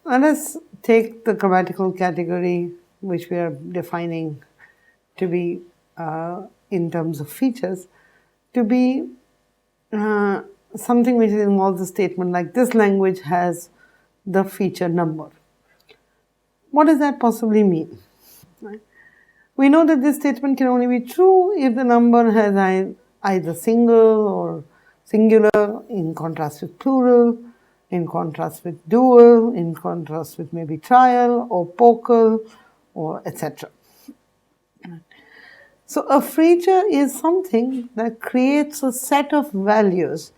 Let us take the grammatical category which we are defining to be in terms of features to be something which involves a statement like this language has the feature number. What does that possibly mean? Right? We know that this statement can only be true if the number has either single or singular, in contrast with plural, in contrast with dual, in contrast with maybe trial or vocal, or etc. So a feature is something that creates a set of values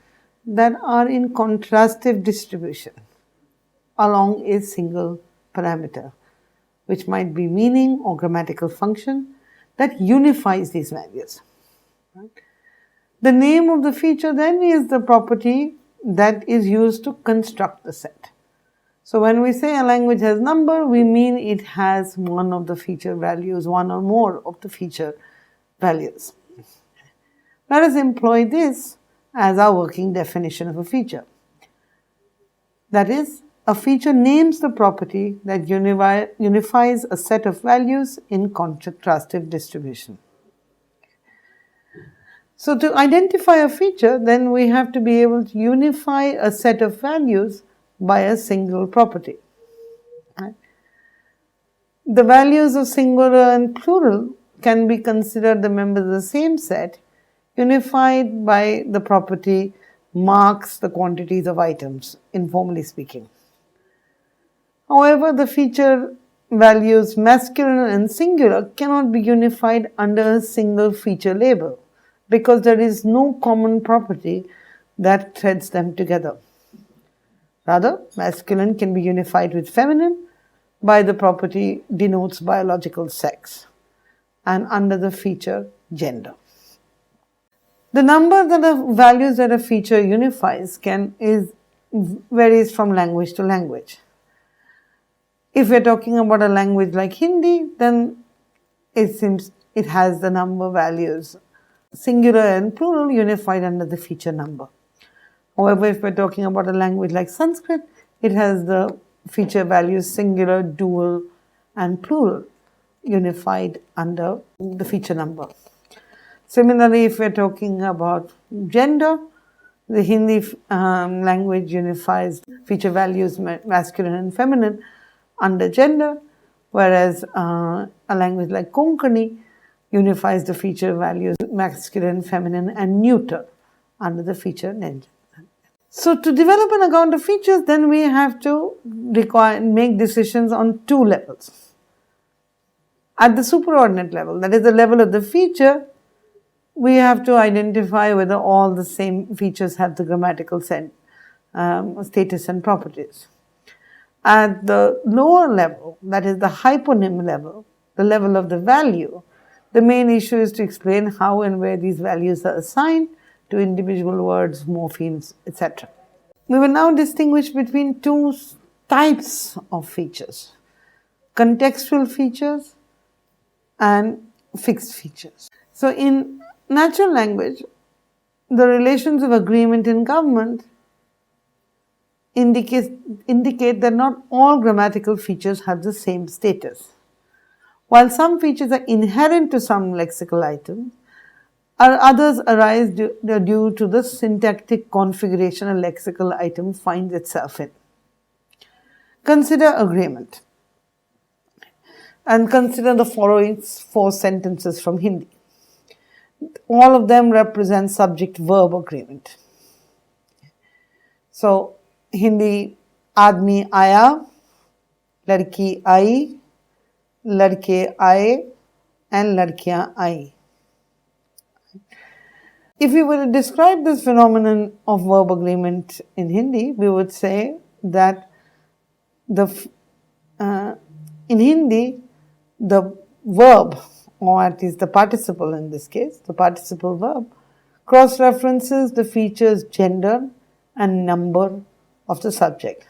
that are in contrastive distribution along a single parameter, which might be meaning or grammatical function that unifies these values. Right? The name of the feature then is the property that is used to construct the set. So when we say a language has number, we mean it has one of the feature values, one or more of the feature values. Let us employ this as our working definition of a feature. That is, a feature names the property that unifies a set of values in contrastive distribution. So to identify a feature, then we have to be able to unify a set of values by a single property. Right? The values of singular and plural can be considered the members of the same set, unified by the property marks the quantities of items, informally speaking. However, the feature values masculine and singular cannot be unified under a single feature label because there is no common property that threads them together. Rather, masculine can be unified with feminine by the property denotes biological sex and under the feature gender. The number that the values that a feature unifies varies from language to language. If we're talking about a language like Hindi, then it has the number values singular and plural unified under the feature number. However, if we're talking about a language like Sanskrit, it has the feature values singular, dual, and plural unified under the feature number. Similarly, if we're talking about gender, the Hindi language unifies feature values masculine and feminine under gender, whereas a language like Konkani unifies the feature values masculine, feminine, and neuter under the feature gender. So to develop an account of features, then we have to make decisions on two levels. At the superordinate level, that is the level of the feature, we have to identify whether all the same features have the grammatical status and properties. At the lower level, that is the hyponym level, the level of the value, the main issue is to explain how and where these values are assigned to individual words, morphemes, etc. We will now distinguish between two types of features: contextual features and fixed features. So in natural language, the relations of agreement in government indicate that not all grammatical features have the same status. While some features are inherent to some lexical items, others arise due to the syntactic configuration a lexical item finds itself in. Consider agreement and consider the following 4 sentences from Hindi. All of them represent subject-verb agreement. So, Hindi, आदमी आया, लड़की आई, लड़के आए, and लड़कियां आई. If we were to describe this phenomenon of verb agreement in Hindi, we would say that in Hindi, the verb, or at least the participle in this case, the participle verb, cross-references the features gender and number of the subject.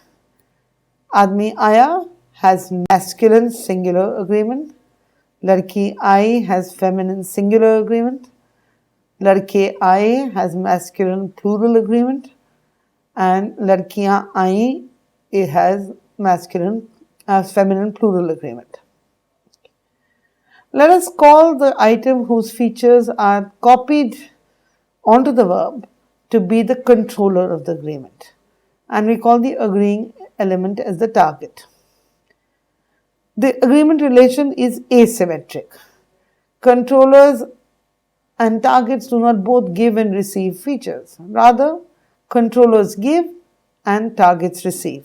Aadmi aaya has masculine singular agreement. Ladki aayi has feminine singular agreement. Ladke aaye has masculine plural agreement. And ladkiyan aayi, it has feminine plural agreement. Let us call the item whose features are copied onto the verb to be the controller of the agreement, and we call the agreeing element as the target. The agreement relation is asymmetric. Controllers and targets do not both give and receive features. Rather, controllers give and targets receive.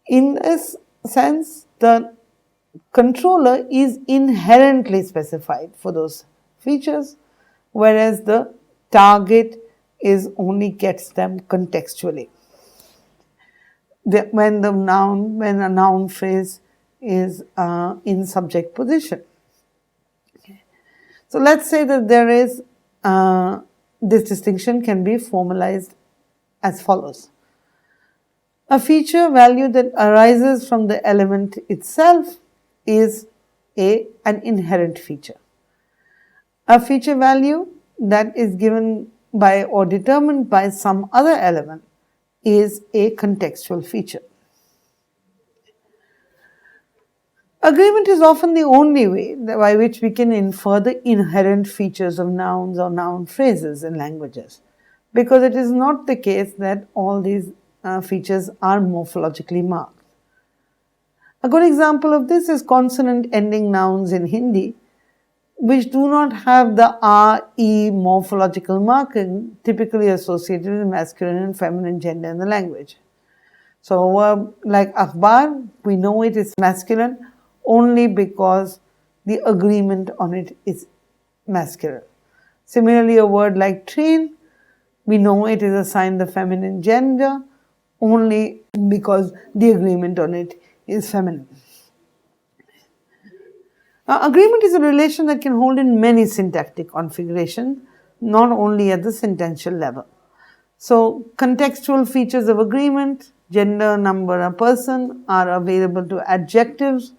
In this sense, the controller is inherently specified for those features, whereas the target only gets them contextually. When a noun phrase is in subject position. Okay. So let's say that there is this distinction can be formalized as follows. A feature value that arises from the element itself is an inherent feature. A feature value that is given by or determined by some other element is a contextual feature. Agreement is often the only way by which we can infer the inherent features of nouns or noun phrases in languages, because it is not the case that all these features are morphologically marked. A good example of this is consonant-ending nouns in Hindi, which do not have the R-E morphological marking typically associated with masculine and feminine gender in the language. So a verb like akhbar, we know it is masculine only because the agreement on it is masculine. Similarly, a word like train, we know it is assigned the feminine gender only because the agreement on it is feminine. Agreement is a relation that can hold in many syntactic configurations, not only at the sentential level. So, contextual features of agreement, gender, number, or person are available to adjectives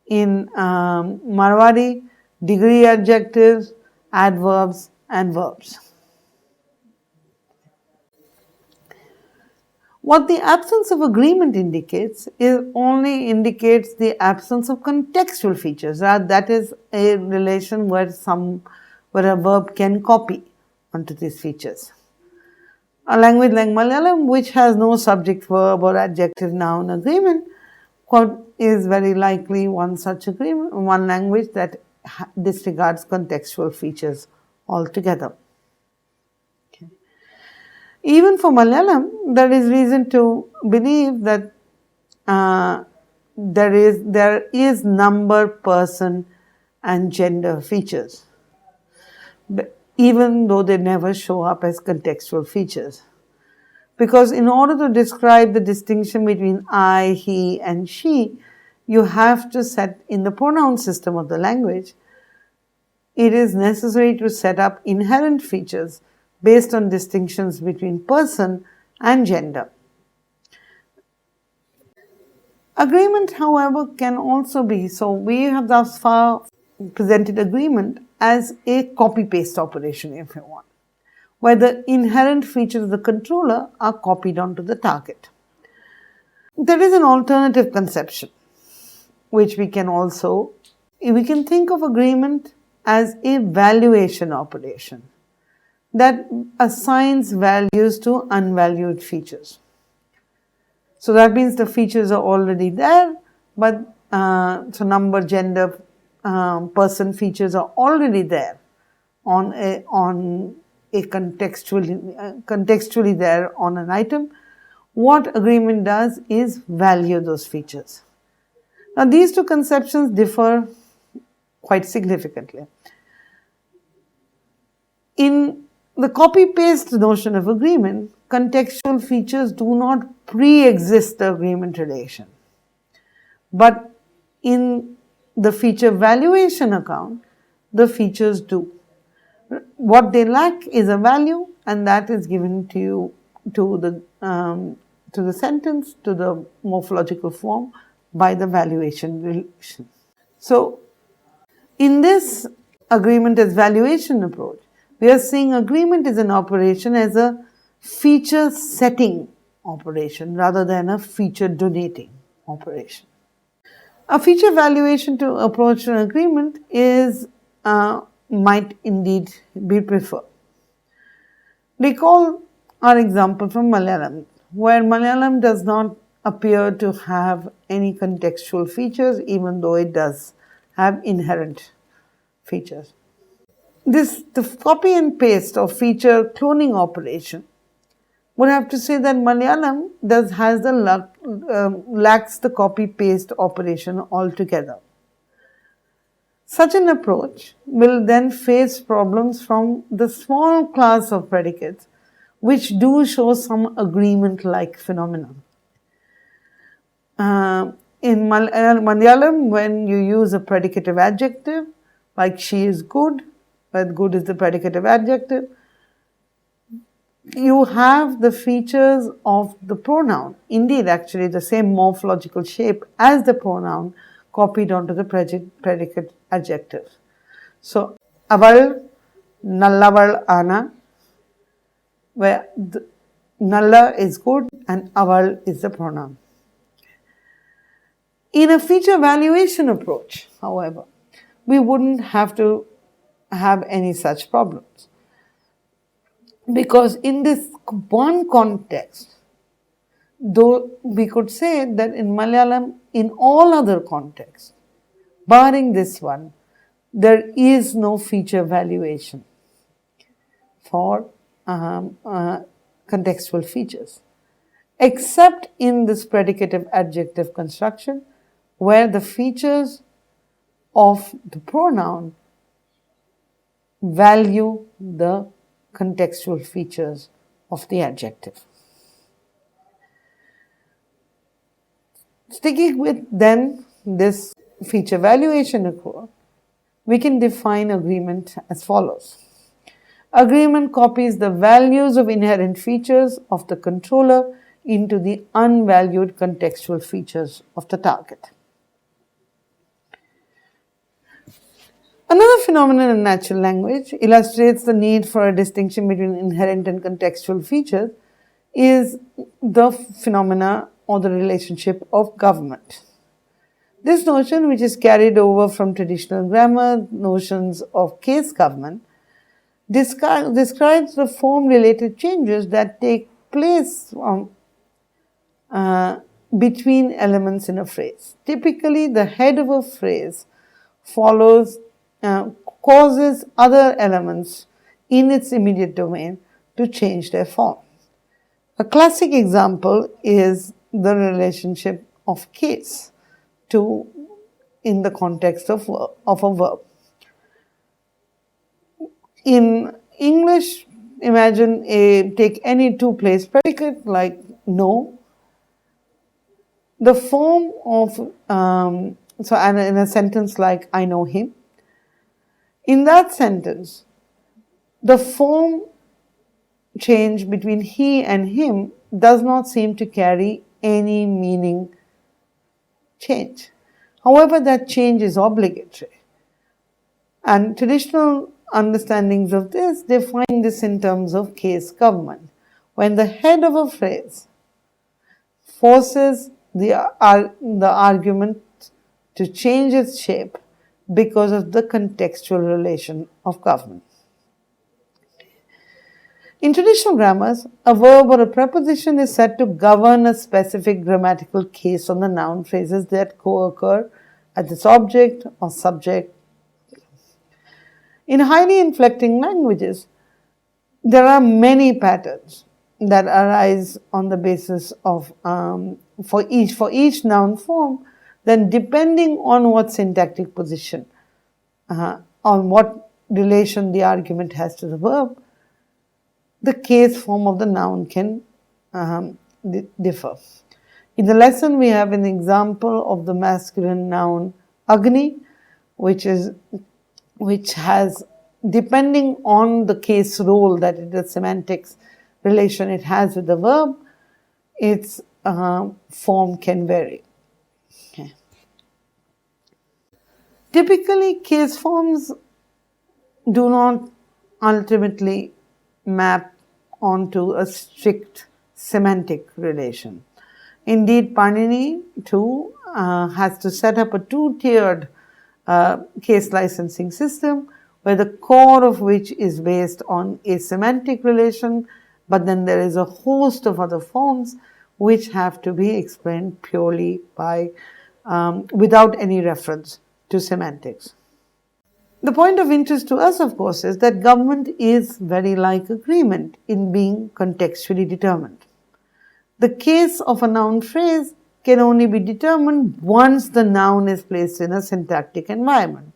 in Marwari, degree adjectives, adverbs, and verbs. What the absence of agreement indicates only indicates the absence of contextual features. That is a relation where a verb can copy onto these features. A language like Malayalam, which has no subject verb or adjective noun agreement, is very likely one language that disregards contextual features altogether. Even for Malayalam, there is reason to believe that there is number, person, and gender features, even though they never show up as contextual features. Because in order to describe the distinction between I, he, and she, you have to set in the pronoun system of the language, it is necessary to set up inherent features based on distinctions between person and gender. Agreement, however, can also be, so we have thus far presented agreement as a copy-paste operation, if you want, where the inherent features of the controller are copied onto the target. There is an alternative conception, which we can think of agreement as a valuation operation that assigns values to unvalued features. So that means the features are already there, but so number, gender, person features are already there on a contextually there on an item. What agreement does is value those features. Now these two conceptions differ quite significantly. In the copy-paste notion of agreement, contextual features do not pre-exist the agreement relation. But in the feature valuation account, the features do. What they lack is a value, and that is given to you to the sentence, to the morphological form by the valuation relation. So, in this agreement as valuation approach, we are seeing agreement as an operation as a feature setting operation rather than a feature donating operation. A feature valuation to approach an agreement is might indeed be preferred. Recall our example from Malayalam, where Malayalam does not appear to have any contextual features, even though it does have inherent features. The copy and paste or feature cloning operation would have to say that Malayalam lacks the copy paste operation altogether. Such an approach will then face problems from the small class of predicates which do show some agreement-like phenomenon. In Malayalam, when you use a predicative adjective, like she is good, where good is the predicative adjective, you have the features of the pronoun, indeed actually the same morphological shape as the pronoun copied onto the predicate adjective. So, aval, nallaval ana, where nalla is good and aval is the pronoun. In a feature valuation approach, however, we wouldn't have to have any such problems. Because in this one context, though we could say that in Malayalam, in all other contexts, barring this one, there is no feature valuation for contextual features, except in this predicative adjective construction, where the features of the pronoun value the contextual features of the adjective. Sticking with then this feature valuation approach, we can define agreement as follows. Agreement copies the values of inherent features of the controller into the unvalued contextual features of the target. Another phenomenon in natural language illustrates the need for a distinction between inherent and contextual features is the phenomena or the relationship of government. This notion, which is carried over from traditional grammar notions of case government, describes the form-related changes that take place between elements in a phrase. Typically, the head of a phrase causes other elements in its immediate domain to change their form. A classic example is the relationship of case in the context of a verb. In English, take any two-place predicate like no. The form of, and in a sentence like I know him, in that sentence, the form change between he and him does not seem to carry any meaning change. However, that change is obligatory. And traditional understandings of this define this in terms of case government. When the head of a phrase forces the argument to change its shape because of the contextual relation of government. In traditional grammars, a verb or a preposition is said to govern a specific grammatical case on the noun phrases that co-occur at its object or subject. In highly inflecting languages, there are many patterns that arise on the basis of for each noun form. Then, depending on what syntactic position, on what relation the argument has to the verb, the case form of the noun can differ. In the lesson, we have an example of the masculine noun Agni, which has, depending on the case role, that is the semantics relation it has with the verb, its form can vary. Okay. Typically, case forms do not ultimately map onto a strict semantic relation. Indeed, Panini too has to set up a two-tiered case licensing system where the core of which is based on a semantic relation, but then there is a host of other forms which have to be explained purely by without any reference to semantics. The point of interest to us, of course, is that government is very like agreement in being contextually determined. The case of a noun phrase can only be determined once the noun is placed in a syntactic environment,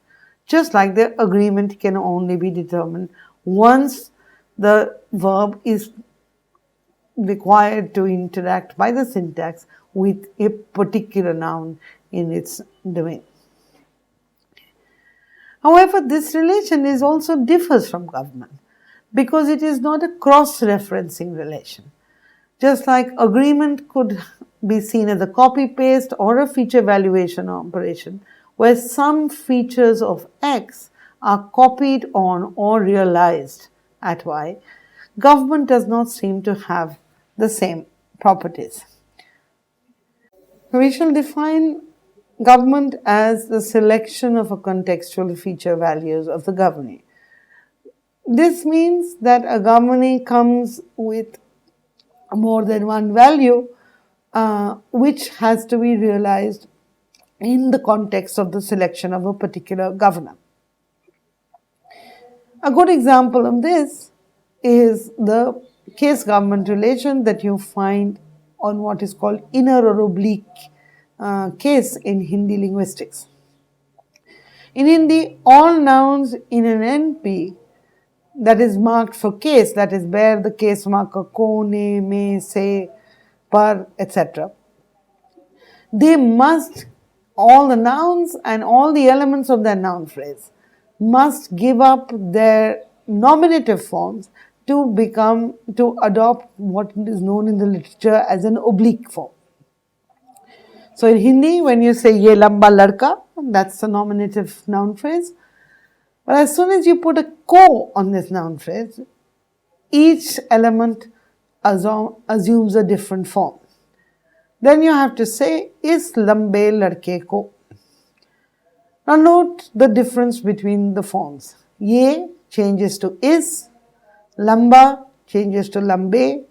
just like the agreement can only be determined once the verb is required to interact by the syntax with a particular noun in its domain. However, this relation is also differs from government because it is not a cross-referencing relation. Just like agreement could be seen as a copy-paste or a feature valuation operation, where some features of X are copied on or realized at Y, government does not seem to have the same properties. We shall define government as the selection of a contextual feature values of the governee. This means that a governee comes with more than one value which has to be realized in the context of the selection of a particular governor. A good example of this is the case government relation that you find on what is called inner or oblique case in Hindi linguistics. In Hindi, all nouns in an NP that is marked for case, that is bear the case marker ko, ne, me, se, par, etc. They must, all the nouns and all the elements of that noun phrase must give up their nominative forms to adopt what is known in the literature as an oblique form. So in Hindi, when you say ye lamba ladka, that's the nominative noun phrase. But as soon as you put a ko on this noun phrase, each element assumes a different form. Then you have to say is lambe ladke ko. Now note the difference between the forms. Ye changes to is, lamba changes to lambe,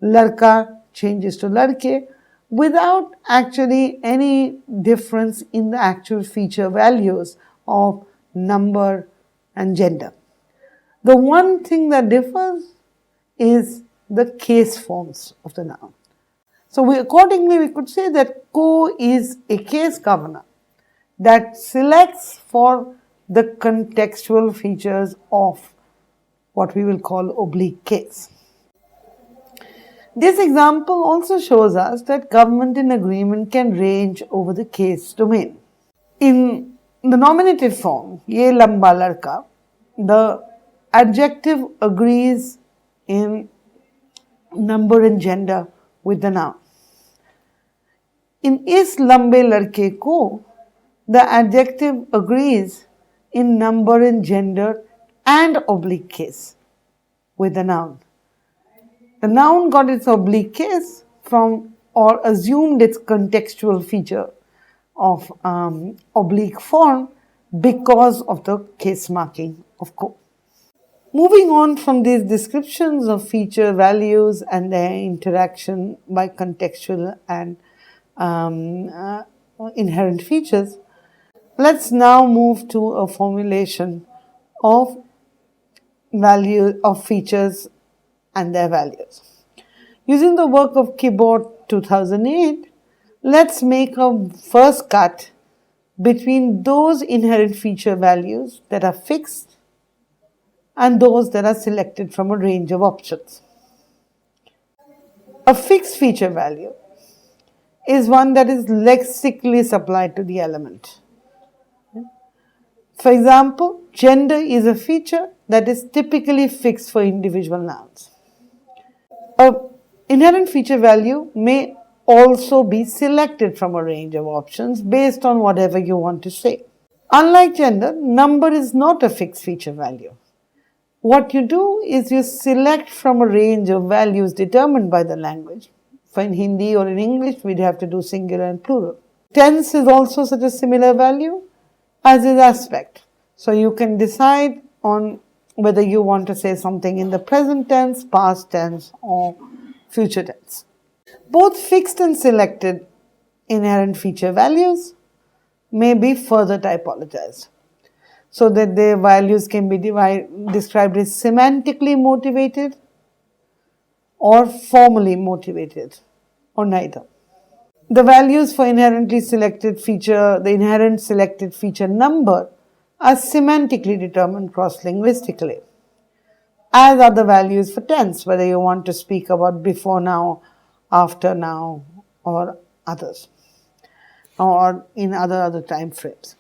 ladka changes to ladke, without actually any difference in the actual feature values of number and gender. The one thing that differs is the case forms of the noun. So accordingly we could say that ko is a case governor that selects for the contextual features of what we will call oblique case. This example also shows us that government in agreement can range over the case domain. In the nominative form, ye lamba ladka, the adjective agrees in number and gender with the noun. In is lambe ladke ko, the adjective agrees in number and gender and oblique case with the noun. The noun got its oblique case from or assumed its contextual feature of oblique form because of the case marking of ko. Moving on from these descriptions of feature values and their interaction by contextual and inherent features, let's now move to a formulation of value of features and their values. Using the work of Keyboard 2008, let's make a first cut between those inherent feature values that are fixed and those that are selected from a range of options. A fixed feature value is one that is lexically supplied to the element. For example, gender is a feature that is typically fixed for individual nouns. An inherent feature value may also be selected from a range of options based on whatever you want to say. Unlike gender, number is not a fixed feature value. What you do is you select from a range of values determined by the language. For in Hindi or in English, we'd have to do singular and plural. Tense is also such a similar value, as is aspect. So you can decide on whether you want to say something in the present tense, past tense, or future tense. Both fixed and selected inherent feature values may be further typologized so that their values can be described as semantically motivated or formally motivated, or neither. The values for inherently selected feature, the inherent selected feature number, are semantically determined cross-linguistically, as are the values for tense, whether you want to speak about before now, after now, or others, or in other time frames.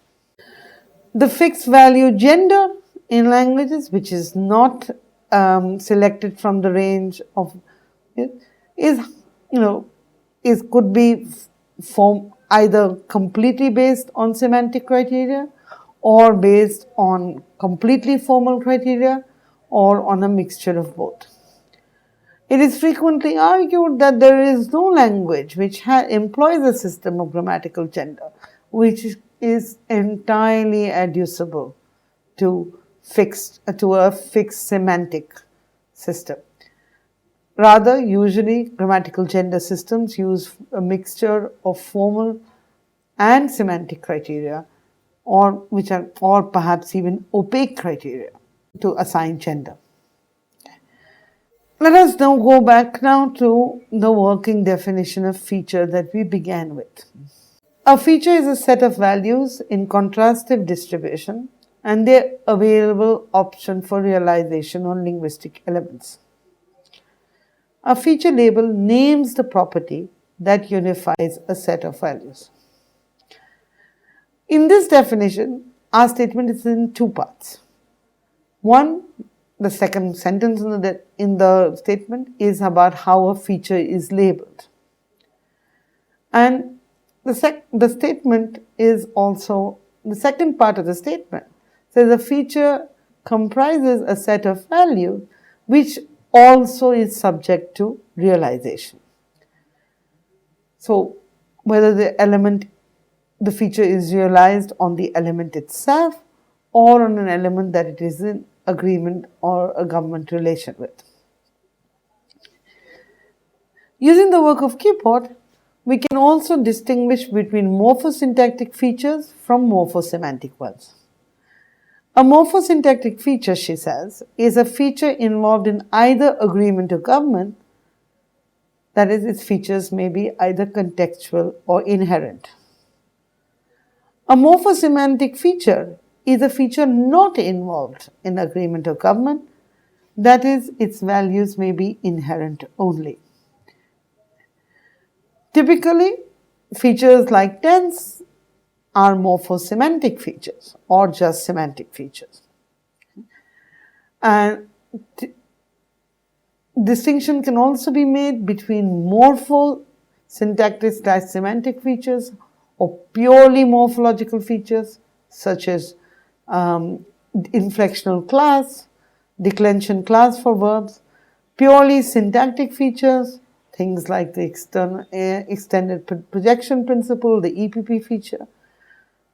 The fixed value gender in languages, which is not selected from the range of, is could be either completely based on semantic criteria, or based on completely formal criteria, or on a mixture of both. It is frequently argued that there is no language which employs a system of grammatical gender which is entirely adducible to a fixed semantic system. Rather, usually grammatical gender systems use a mixture of formal and semantic criteria, or perhaps even opaque criteria to assign gender. Let us now go back to the working definition of feature that we began with. A feature is a set of values in contrastive distribution and their available option for realization on linguistic elements. A feature label names the property that unifies a set of values. In this definition, our statement is in two parts. One, the second sentence in the statement is about how a feature is labeled. And the statement is also, the second part of the statement says a feature comprises a set of values which also is subject to realization. So whether the feature is realized on the element itself or on an element that it is in agreement or a government relation with. Using the work of Keyboard, we can also distinguish between morphosyntactic features from morphosemantic ones. A morphosyntactic feature, she says, is a feature involved in either agreement or government, that is, its features may be either contextual or inherent. A morphosemantic feature is a feature not involved in agreement or government, that is, its values may be inherent only. Typically, features like tense are morphosemantic features or just semantic features. And distinction can also be made between morphosyntactic / semantic features or purely morphological features such as inflectional class, declension class for verbs, purely syntactic features, things like the extended projection principle, the EPP feature,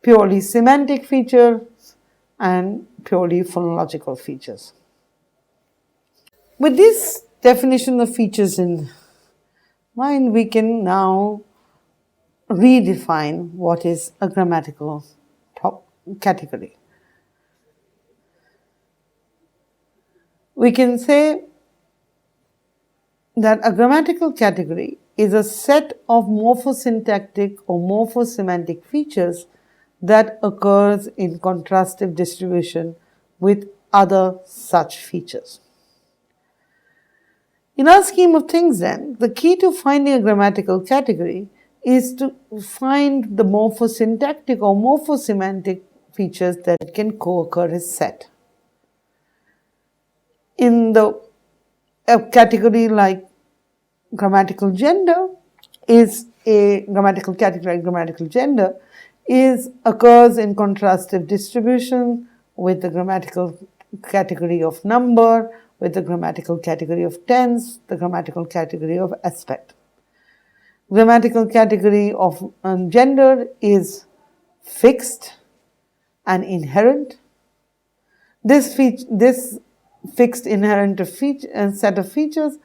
purely semantic features, and purely phonological features. With this definition of features in mind, we can now redefine what is a grammatical category. We can say that a grammatical category is a set of morphosyntactic or morphosemantic features that occurs in contrastive distribution with other such features. In our scheme of things then, the key to finding a grammatical category is to find the morphosyntactic or morphosemantic features that can co-occur as set. In a category like grammatical gender is a grammatical category like grammatical gender occurs in contrastive distribution with the grammatical category of number, with the grammatical category of tense, the grammatical category of aspect. Grammatical category of gender is fixed and inherent. This fixed inherent set of features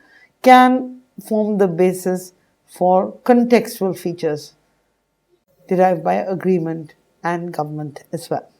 can form the basis for contextual features derived by agreement and government as well.